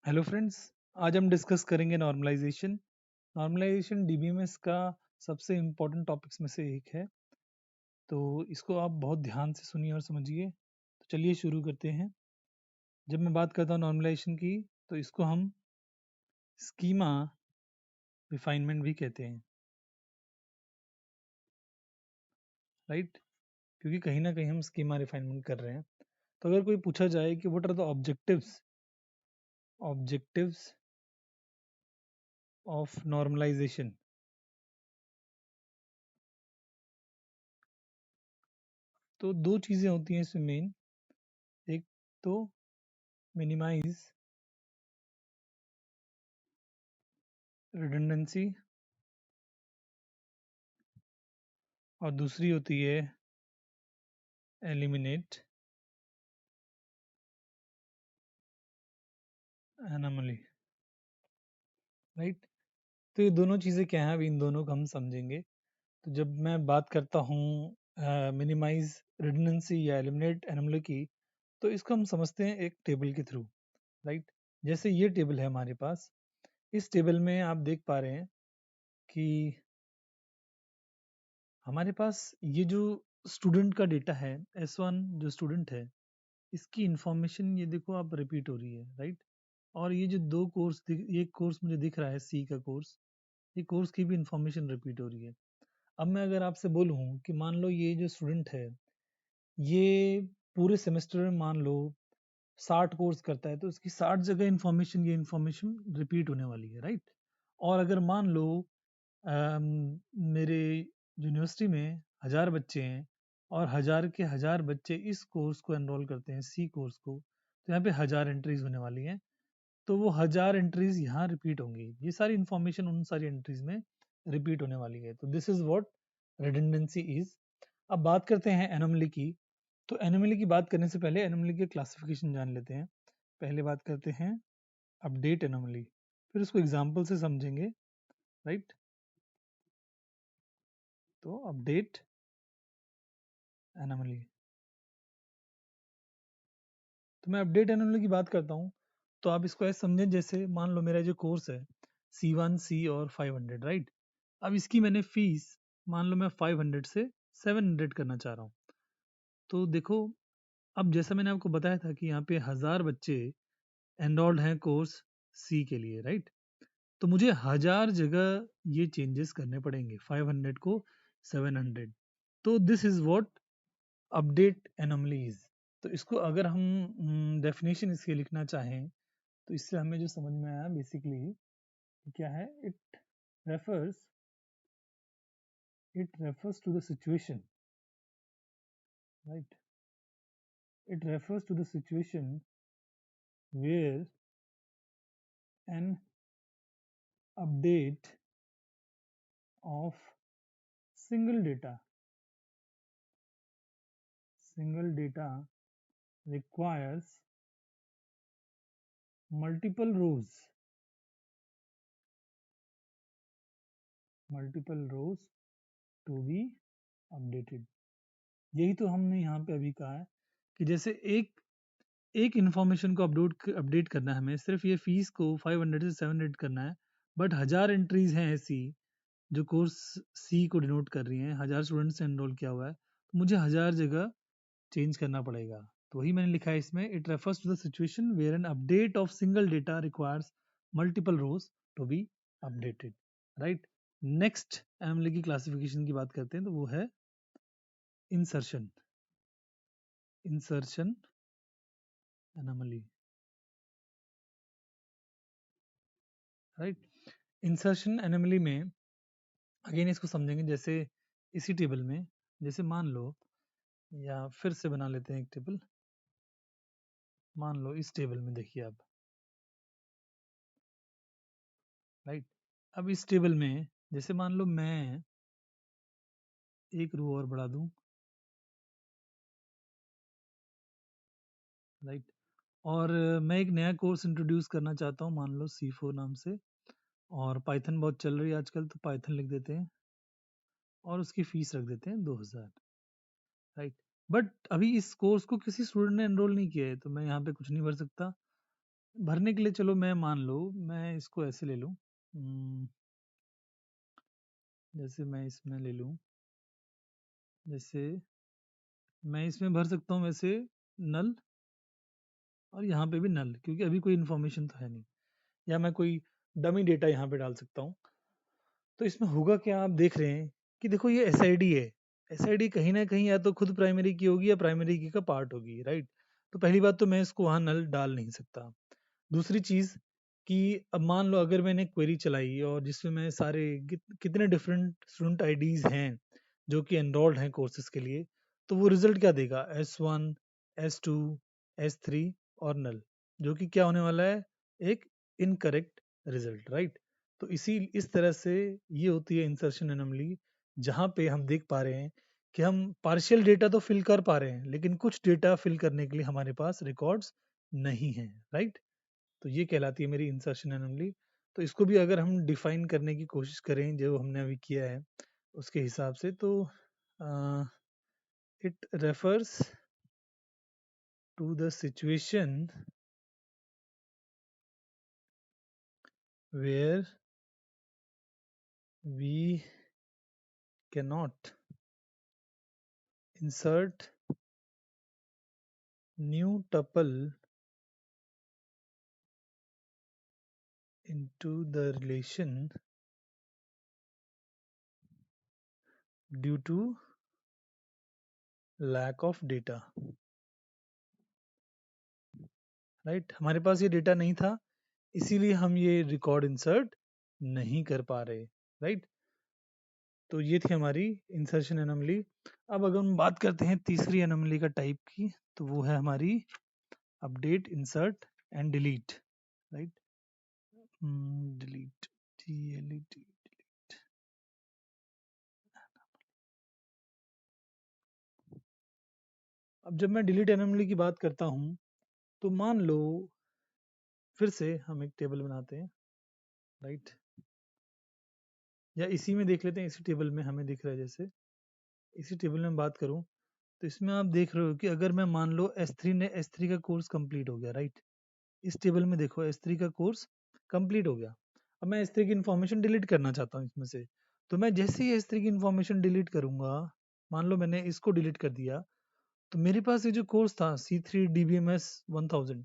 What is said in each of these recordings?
Hello friends. आज हम discuss करेंगे नॉर्मलाइजेशन। नॉर्मलाइजेशन डीबीएमएस का सबसे इम्पोर्टेंट टॉपिक्स में से एक है, तो इसको आप बहुत ध्यान से सुनिए और समझिए। तो चलिए शुरू करते हैं। जब मैं बात करता हूँ नॉर्मलाइजेशन की, तो इसको हम स्कीमा रिफाइनमेंट भी कहते हैं, राइट। क्योंकि कहीं ना कहीं हम स्कीमा रिफाइनमेंट कर रहे हैं। तो अगर कोई पूछा जाए कि what are the objectives objectives of normalisation, तो दो चीज़ें होती हैं इसमें मेन। एक तो मिनिमाइज रिडंडेंसी और दूसरी होती है एलिमिनेट एनोमली, राइट। तो ये दोनों चीज़ें क्या हैं, अभी इन दोनों को हम समझेंगे। तो जब मैं बात करता हूँ मिनिमाइज रिडंडेंसी या एलिमिनेट एनोमली की, तो इसको हम समझते हैं एक टेबल के थ्रू, राइट। जैसे ये टेबल है हमारे पास। इस टेबल में आप देख पा रहे हैं कि हमारे पास ये जो स्टूडेंट का डेटा है, S1 जो स्टूडेंट है, इसकी इंफॉर्मेशन ये देखो आप रिपीट हो रही है, राइट। और ये जो दो कोर्स, ये कोर्स मुझे दिख रहा है सी का कोर्स, ये कोर्स की भी इंफॉर्मेशन रिपीट हो रही है। अब मैं अगर आपसे बोलूँ कि मान लो ये जो स्टूडेंट है, ये पूरे सेमेस्टर में मान लो 60 कोर्स करता है, तो इसकी 60 जगह इंफॉर्मेशन, ये इंफॉर्मेशन रिपीट होने वाली है, राइट। और अगर मान लो मेरे यूनिवर्सिटी में 1000 बच्चे हैं और 1000 के 1000 बच्चे इस कोर्स को एनरोल करते हैं, सी कोर्स को, तो यहाँ पे 1000 एंट्रीज होने वाली हैं। तो वो 1000 एंट्रीज यहाँ रिपीट होंगी, ये सारी इंफॉर्मेशन उन सारी एंट्रीज में रिपीट होने वाली है। तो this is what redundancy is. अब बात करते हैं एनोमली की। तो एनोमली की बात करने से पहले एनोमली के क्लासिफिकेशन जान लेते हैं। पहले बात करते हैं अपडेट एनोमली, फिर उसको एग्जाम्पल से समझेंगे, राइट। तो अपडेट एनोमली, तो मैं अपडेट एनोमली की बात करता हूँ। तो आप इसको ऐसे समझें, जैसे मान लो मेरा जो कोर्स है C1 C और 500, राइट। अब इसकी मैंने फीस मान लो मैं 500 से 700 करना चाह रहा हूँ। तो देखो, अब जैसा मैंने आपको बताया था कि यहाँ पे 1000 बच्चे एनरोल्ड हैं कोर्स सी के लिए, राइट। तो मुझे 1000 जगह ये चेंजेस करने पड़ेंगे, 500 को 700। तो this is what update anomalies. तो इसको अगर हम डेफिनेशन इसके लिखना चाहें, तो इससे हमें जो समझ में आया बेसिकली क्या है, refers it refers to the situation, right. It refers to the situation where an update of single data requires multiple rows to be updated। यही तो हमने यहाँ पे अभी कहा है कि जैसे एक एक इंफॉर्मेशन को अपडेट करना है हमें, सिर्फ ये फीस को 500 से 700 करना है। बट 1000 एंट्रीज हैं ऐसी जो कोर्स सी को डिनोट कर रही हैं, 1000 स्टूडेंट्स ने एनरोल किया हुआ है, तो मुझे 1000 जगह चेंज करना पड़ेगा। तो वही मैंने लिखा है इसमें, it refers to the situation where an update of single data requires multiple rows to be updated, right. Next anomaly की क्लासिफिकेशन की बात करते हैं, तो वो है insertion insertion anomaly, right. Insertion anomaly में अगेन इसको समझेंगे, जैसे इसी टेबल में, जैसे मान लो, या फिर से बना लेते हैं एक टेबल। मान लो इस टेबल में देखिए आप, राइट। अब इस टेबल में जैसे मान लो मैं एक रो और बढ़ा दूं, राइट। और मैं एक नया कोर्स इंट्रोड्यूस करना चाहता हूँ, मान लो C4 नाम से, और पाइथन बहुत चल रही है आजकल, तो पाइथन लिख देते हैं और उसकी फीस रख देते हैं 2000, राइट। बट अभी इस कोर्स को किसी स्टूडेंट ने एनरोल नहीं किया है, तो मैं यहाँ पे कुछ नहीं भर सकता। भरने के लिए चलो मैं मान लो मैं इसको ऐसे ले लूँ, जैसे मैं इसमें ले लूँ, जैसे मैं इसमें भर सकता हूँ वैसे नल, और यहाँ पे भी नल, क्योंकि अभी कोई इन्फॉर्मेशन तो है नहीं, या मैं कोई डमी डेटा यहाँ पे डाल सकता हूँ। तो इसमें होगा क्या, आप देख रहे हैं कि देखो ये एस आई डी है। एस आई डी कहीं ना कहीं या तो खुद प्राइमरी की होगी या प्राइमरी की का पार्ट होगी, राइट। तो पहली बात तो मैं इसको वहाँ नल डाल नहीं सकता। दूसरी चीज़ कि अब मान लो अगर मैंने क्वेरी चलाई और जिसमें मैं सारे कितने डिफरेंट स्टूडेंट आईडीज हैं जो कि एनरोल्ड हैं कोर्सेज के लिए, तो वो रिजल्ट क्या देगा, S1, S2, S3 और नल, जो कि क्या होने वाला है, एक इनकरेक्ट रिजल्ट, राइट। तो इस तरह से ये होती है इंसर्शन एनोमली, जहाँ पे हम देख पा रहे हैं कि हम पार्शियल डेटा तो फिल कर पा रहे हैं लेकिन कुछ डेटा फिल करने के लिए हमारे पास रिकॉर्ड्स नहीं है, राइट। तो ये कहलाती है मेरी इंसर्शन एनोमली। तो इसको भी अगर हम डिफाइन करने की कोशिश करें जो हमने अभी किया है उसके हिसाब से, तो it refers to the situation where we cannot insert new tuple into the relation due to lack of data, right. हमारे पास ये डेटा नहीं था, इसीलिए हम ये रिकॉर्ड इंसर्ट नहीं कर पा रहे, राइट। तो ये थी हमारी इंसर्शन एनोमली। अब अगर हम बात करते हैं तीसरी एनोमली का टाइप की, तो वो है हमारी update, insert and delete, right. Delete, DLET। अब जब मैं डिलीट एनोमली की बात करता हूँ, तो मान लो फिर से हम एक टेबल बनाते हैं, राइट, या इसी में देख लेते हैं, इसी टेबल में हमें दिख रहा है, जैसे इसी टेबल में बात करूं, तो इसमें आप देख रहे हो कि अगर मैं मान लो S3 का कोर्स कंप्लीट हो गया, राइट। इस टेबल में देखो S3 का कोर्स कंप्लीट हो गया। अब मैं S3 की इन्फॉर्मेशन डिलीट करना चाहता हूँ इसमें से, तो मैं जैसे ही S3 की इन्फॉर्मेशन डिलीट करूंगा, मान लो मैंने इसको डिलीट कर दिया, तो मेरे पास ये जो कोर्स था C3 DBMS 1000,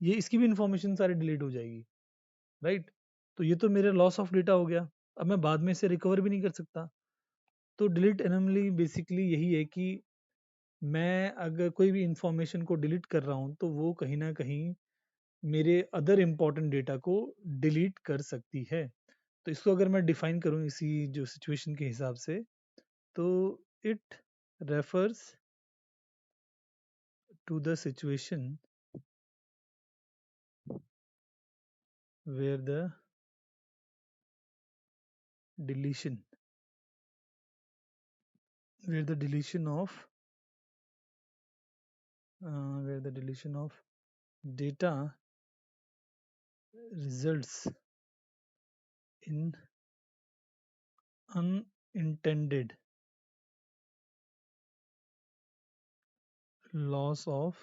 ये इसकी भी इन्फॉर्मेशन सारी डिलीट हो जाएगी, राइट। तो ये तो मेरा लॉस ऑफ डेटा हो गया, अब मैं बाद में इसे रिकवर भी नहीं कर सकता। तो डिलीट एनोमली बेसिकली यही है कि मैं अगर कोई भी इंफॉर्मेशन को डिलीट कर रहा हूँ तो वो कहीं ना कहीं मेरे अदर इम्पोर्टेंट डेटा को डिलीट कर सकती है। तो इसको अगर मैं डिफाइन करूँ इसी जो सिचुएशन के हिसाब से, तो it refers to the situation where the deletion where the deletion of where the deletion of data results in unintended loss of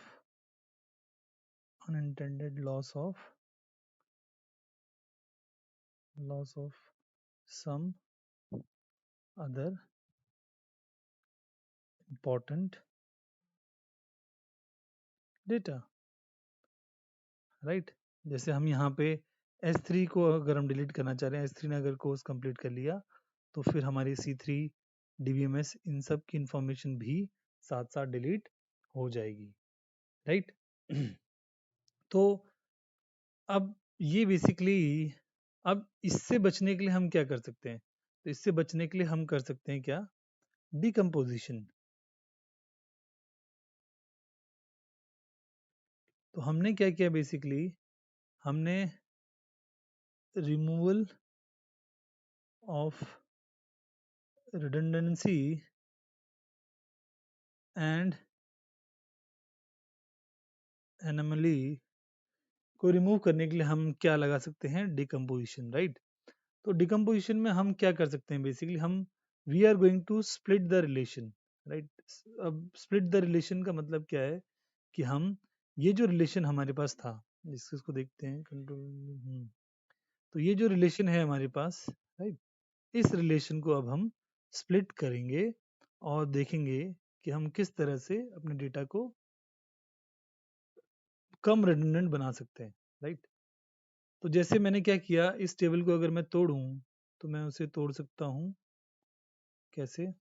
unintended loss of some other important data, right. जैसे हम यहाँ पे S3 को अगर हम delete करना चाह रहे हैं, S3 ने अगर कोर्स कंप्लीट कर लिया, तो फिर हमारी C3 DBMS इन सब की इंफॉर्मेशन भी साथ साथ डिलीट हो जाएगी, राइट। तो अब ये बेसिकली, अब इससे बचने के लिए हम क्या कर सकते हैं, तो इससे बचने के लिए हम कर सकते हैं क्या, डिकम्पोजिशन। तो हमने क्या किया बेसिकली, हमने removal of redundancy and anomaly को रिमूव करने के लिए हम क्या लगा सकते हैं, डिकम्पोजिशन, राइट। तो डिकम्पोजिशन में हम क्या कर सकते हैं, बेसिकली हम we are going to split the relation, right. अब स्प्लिट द रिलेशन का मतलब क्या है कि हम ये जो रिलेशन हमारे पास था, इसको देखते हैं कंट्रोल। तो ये जो रिलेशन है हमारे पास, राइट, इस रिलेशन को अब हम स्प्लिट करेंगे और देखेंगे कि हम किस तरह से अपने डेटा को कम रिडंडेंट बना सकते हैं, राइट। तो जैसे मैंने क्या किया, इस टेबल को अगर मैं तोड़ूं तो मैं उसे तोड़ सकता हूं कैसे,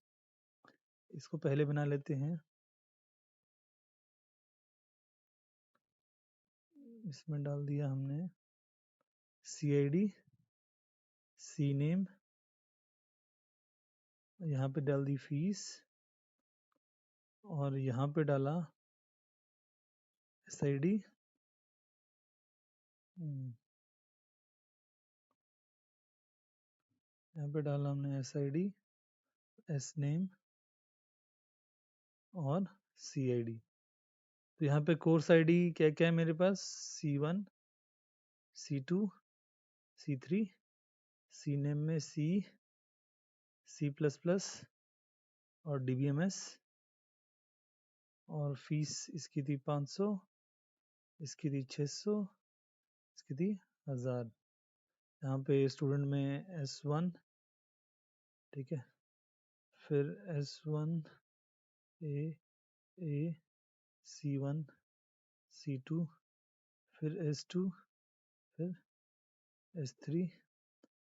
इसको पहले बना लेते हैं। इसमें डाल दिया हमने CID, सी नेम, यहाँ पे डाल दी फीस और यहाँ पे डाला SID, यहाँ पे डाला हमने SID, एस नेम और CID। तो यहाँ पे कोर्स आईडी क्या क्या है मेरे पास, C1, C2, C3, C name में C++ और DBMS, और फीस इसकी थी 500, इसकी थी 600, इसकी थी 1000। यहाँ पे स्टूडेंट में S1, ठीक है, फिर S1 A, C1, C2, फिर S2, फिर S3,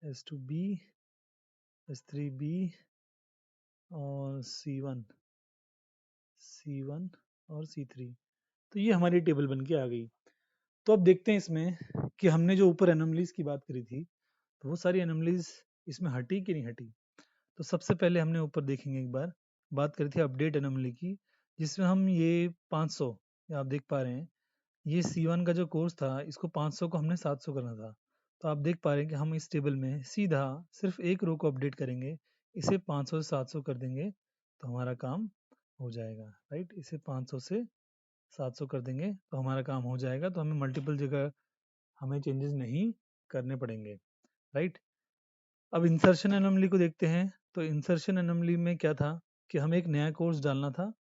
S2B, S3B और C1 और C3। तो ये हमारी टेबल बन के आ गई। तो अब देखते हैं इसमें कि हमने जो ऊपर एनोमलीज की बात करी थी, तो वो सारी एनोमलीज इसमें हटी कि नहीं हटी। तो सबसे पहले हमने ऊपर देखेंगे, एक बार बात करी थी अपडेट एनोमली की, जिसमें हम ये 500, आप देख पा रहे हैं, ये C1 का जो कोर्स था, इसको 500 को हमने 700 करना था। तो आप देख पा रहे हैं कि हम इस टेबल में सीधा सिर्फ एक रो को अपडेट करेंगे, इसे 500 से 700 कर देंगे तो हमारा काम हो जाएगा, राइट। इसे 500 से 700 कर देंगे तो हमारा काम हो जाएगा, तो हमें मल्टीपल जगह हमें चेंजेस नहीं करने पड़ेंगे, राइट। अब इंसर्शन एनोमली को देखते हैं। तो इंसर्शन एनोमली में क्या था कि हमें एक नया कोर्स डालना था,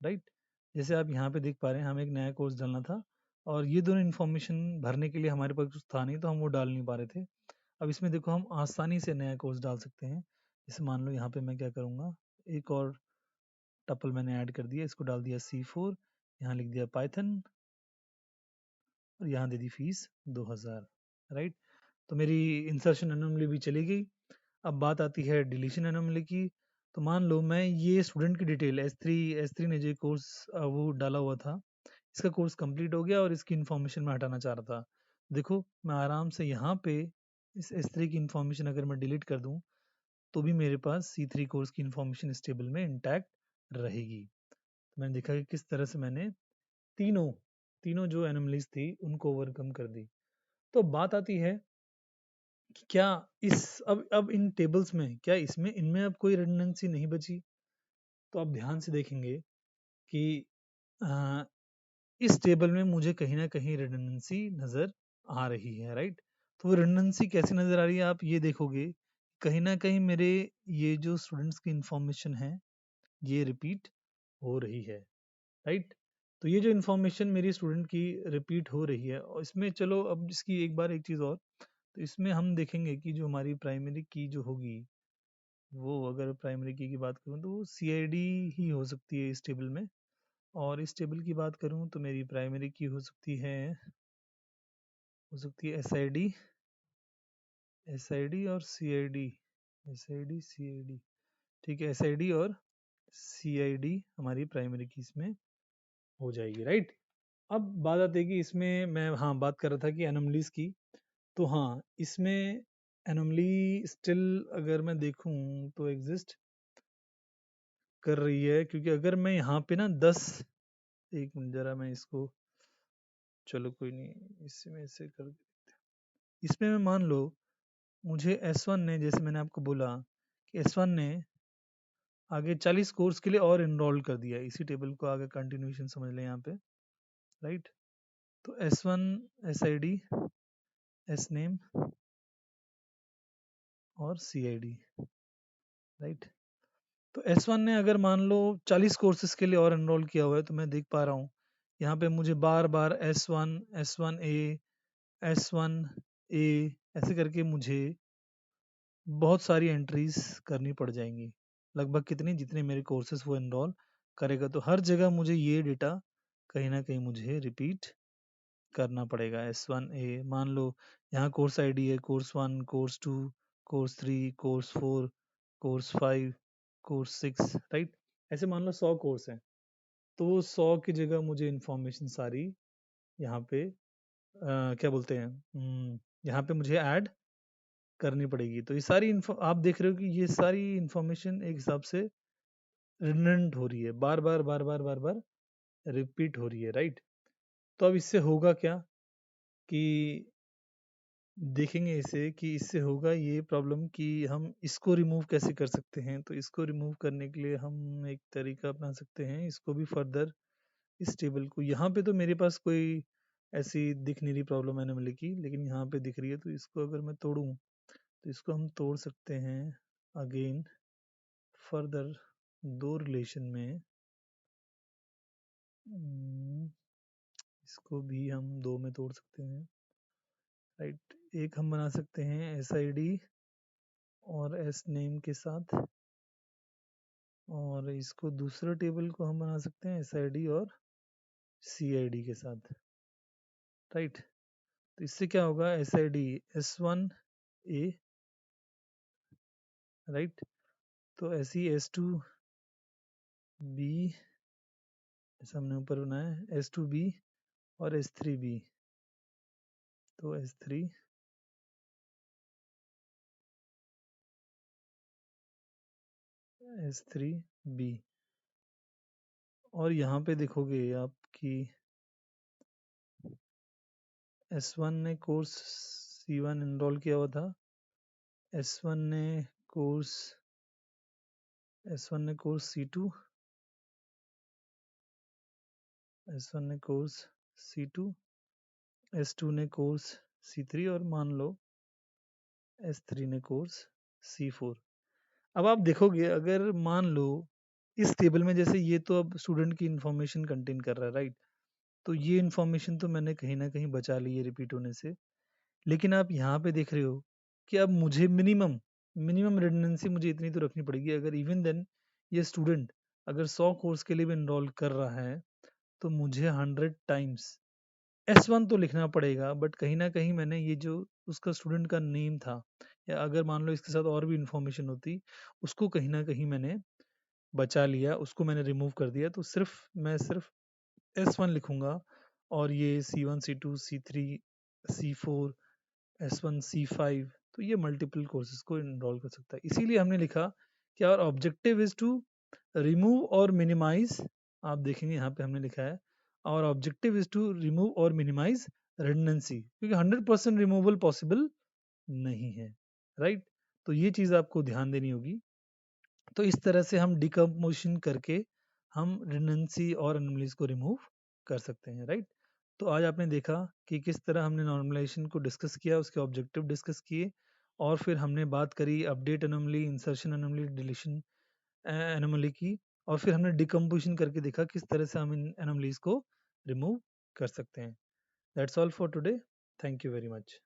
राइट। जैसे आप यहाँ पे देख पा रहे हैं, हमें एक नया कोर्स डालना था और ये दोनों इन्फॉर्मेशन भरने के लिए हमारे पास कुछ था नहीं, तो हम वो डाल नहीं पा रहे थे। अब इसमें देखो हम आसानी से नया कोर्स डाल सकते हैं। जैसे मान लो यहाँ पे मैं क्या करूँगा, एक और टपल मैंने ऐड कर दिया, इसको डाल दिया C4, यहाँ लिख दिया पाइथन और यहाँ दे दी फीस 2000, राइट। तो मेरी इंसर्शन एनोमली भी चली गई। अब बात आती है डिलीशन एनोमली की। तो मान लो मैं ये स्टूडेंट की डिटेल S3 ने जो कोर्स वो डाला हुआ था, इसका कोर्स कंप्लीट हो गया और इसकी इन्फॉर्मेशन मैं हटाना चाह रहा था। देखो मैं आराम से यहाँ पे इस S3 की इन्फॉर्मेशन अगर मैं डिलीट कर दूँ तो भी मेरे पास C3 कोर्स की इन्फॉर्मेशन इस टेबल में इंटैक्ट रहेगी। तो मैंने देखा कि किस तरह से मैंने तीनों तीनों जो एनोमलीज थी उनको ओवरकम कर दी। तो बात आती है कि क्या इस अब इन टेबल्स में क्या इसमें इनमें अब कोई रिडंडेंसी नहीं बची। तो आप ध्यान से देखेंगे कि अ, इस टेबल में मुझे कहीं ना कहीं रिडंडेंसी नज़र आ रही है, राइट। तो वो रिडंडेंसी कैसे नज़र आ रही है, आप ये देखोगे कहीं ना कहीं मेरे ये जो स्टूडेंट्स की इंफॉर्मेशन है ये रिपीट हो रही है, राइट। तो ये जो इन्फॉर्मेशन मेरी स्टूडेंट की रिपीट हो रही है, और इसमें चलो अब इसकी एक बार एक चीज़ और, तो इसमें हम देखेंगे कि जो हमारी प्राइमरी की जो होगी, वो अगर प्राइमरी की बात करूँ तो वो CID ही हो सकती है इस टेबल में। और इस टेबल की बात करूँ तो मेरी प्राइमरी की हो सकती है SID और CID, SID CID, ठीक है, SID और CID हमारी प्राइमरी की इसमें हो जाएगी, राइट। अब बात आती है कि इसमें मैं हाँ बात कर रहा था कि एनोमलीज की। तो हाँ इसमें एनोमली स्टिल अगर मैं देखूं तो एग्जिस्ट कर रही है, क्योंकि अगर मैं यहाँ पे ना 10, एक मिनट जरा मैं इसको, चलो कोई नहीं, इसमें से कर देते हैं। इसमें मैं मान लो मुझे S1 ने, जैसे मैंने आपको बोला कि S1 ने आगे 40 कोर्स के लिए और इनरोल कर दिया, इसी टेबल को आगे कंटिन्यूशन समझ लें यहाँ पे, राइट। तो S1 SID एस नेम और CID, राइट। तो S1 ने अगर मान लो 40 कोर्सेज के लिए और एनरोल किया हुआ है, तो मैं देख पा रहा हूँ यहाँ पे मुझे बार बार S1 S1A ऐसे करके मुझे बहुत सारी एंट्रीज करनी पड़ जाएंगी। लगभग कितनी, जितने मेरे कोर्सेज वो इनरोल करेगा, तो हर जगह मुझे ये डेटा कहीं ना कहीं मुझे रिपीट करना पड़ेगा। S1A मान लो, यहाँ कोर्स आईडी है course 1, course 2, course 3, course 4, course 5, course 6, right. ऐसे मान लो 100 कोर्स हैं, तो वो 100 की जगह मुझे इंफॉर्मेशन सारी यहाँ पे क्या बोलते हैं, यहाँ पे मुझे ऐड करनी पड़ेगी। तो ये सारी आप देख रहे हो कि ये सारी इंफॉर्मेशन एक हिसाब से रिडंडेंट हो रही है, बार बार बार बार बार बार रिपीट हो रही है, राइट। तो अब इससे होगा क्या कि देखेंगे इसे, कि इससे होगा ये प्रॉब्लम कि हम इसको रिमूव कैसे कर सकते हैं। तो इसको रिमूव करने के लिए हम एक तरीका अपना सकते हैं, इसको भी फर्दर इस टेबल को, यहाँ पे तो मेरे पास कोई ऐसी दिख नहीं रही प्रॉब्लम एनोमली की, लेकिन यहाँ पे दिख रही है। तो इसको अगर मैं तोड़ूं, तो इसको हम तोड़ सकते हैं अगेन फर्दर दो रिलेशन में। हम्म, इसको भी हम दो में तोड़ सकते हैं, राइट। एक हम बना सकते हैं एस आई डी और एस नेम के साथ, और इसको दूसरे टेबल को हम बना सकते हैं एस आई डी और सी आई डी के साथ, राइट। तो इससे क्या होगा, S I D S1A, right. तो ऐसे ही S2B, ऐसा हमने ऊपर बनाया है S2B और S3B। तो S3, S3B, और यहाँ पे देखोगे आप कि S1 ने कोर्स C1 इनरोल किया हुआ था, S1 ने कोर्स S1 ने कोर्स C2, S1 ने कोर्स C2, S2 ने कोर्स C3, और मान लो S3 ने कोर्स C4। अब आप देखोगे, अगर मान लो इस टेबल में, जैसे ये तो अब स्टूडेंट की इंफॉर्मेशन कंटेन कर रहा है, राइट। तो ये इंफॉर्मेशन तो मैंने कहीं ना कहीं बचा ली है रिपीट होने से। लेकिन आप यहाँ पे देख रहे हो कि अब मुझे मिनिमम मिनिमम रिडंडेंसी मुझे इतनी तो रखनी पड़ेगी। अगर इवन देन ये स्टूडेंट अगर 100 कोर्स के लिए भी इनरोल कर रहा है, तो मुझे 100 टाइम्स S1 तो लिखना पड़ेगा। बट कहीं ना कहीं मैंने ये जो उसका स्टूडेंट का नेम था, या अगर मान लो इसके साथ और भी इंफॉर्मेशन होती, उसको कहीं ना कहीं मैंने बचा लिया, उसको मैंने रिमूव कर दिया। तो मैं सिर्फ S1 लिखूंगा, और ये C1 C2 C3 C4 S1 C5, तो ये मल्टीपल कोर्सेज को इनरोल कर सकता है। इसीलिए हमने लिखा कि our objective is to remove और मिनिमाइज। आप देखेंगे यहाँ पे हमने लिखा है our objective is to remove और मिनिमाइज रिडंडेंसी, क्योंकि 100% रिमूवल पॉसिबल नहीं है, राइट। तो ये चीज़ आपको ध्यान देनी होगी। तो इस तरह से हम डिकम्पोजिशन करके हम रिडंडेंसी और एनोमलीज को रिमूव कर सकते हैं, राइट। तो आज आपने देखा कि किस तरह हमने नॉर्मलाइजेशन को डिस्कस किया, उसके ऑब्जेक्टिव डिस्कस किए, और फिर हमने बात करी update anomaly, insertion anomaly, deletion anomaly की, और फिर हमने डिकम्पोजिशन करके देखा किस तरह से हम इन एनोमलीज को रिमूव कर सकते हैं। That's all for today. Thank you very much.